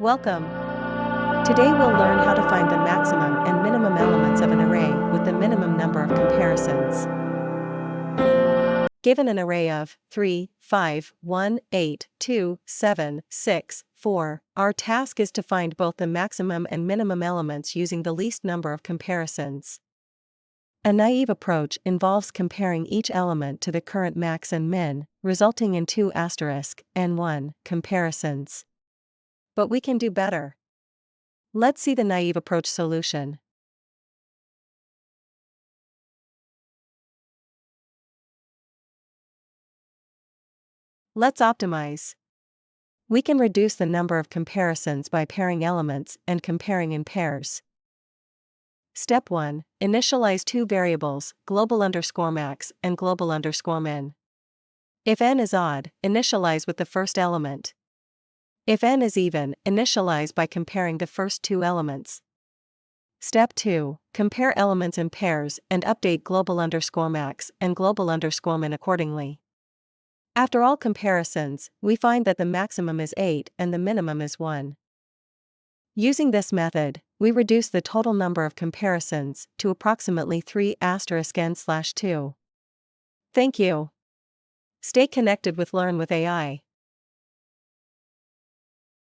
Welcome. Today we'll learn how to find the maximum and minimum elements of an array with the minimum number of comparisons. Given an array of 3, 5, 1, 8, 2, 7, 6, 4, our task is to find both the maximum and minimum elements using the least number of comparisons. A naive approach involves comparing each element to the current max and min, resulting in 2 and 1 comparisons. But we can do better. Let's see the naive approach solution. Let's optimize. We can reduce the number of comparisons by pairing elements and comparing in pairs. Step 1. Initialize two variables, global_max and global_min. If n is odd, initialize with the first element. If n is even, initialize by comparing the first two elements. Step 2. Compare elements in pairs and update global_max and global_min accordingly. After all comparisons, we find that the maximum is 8 and the minimum is 1. Using this method, we reduce the total number of comparisons to approximately 3*n/2. Thank you. Stay connected with Learn with AI.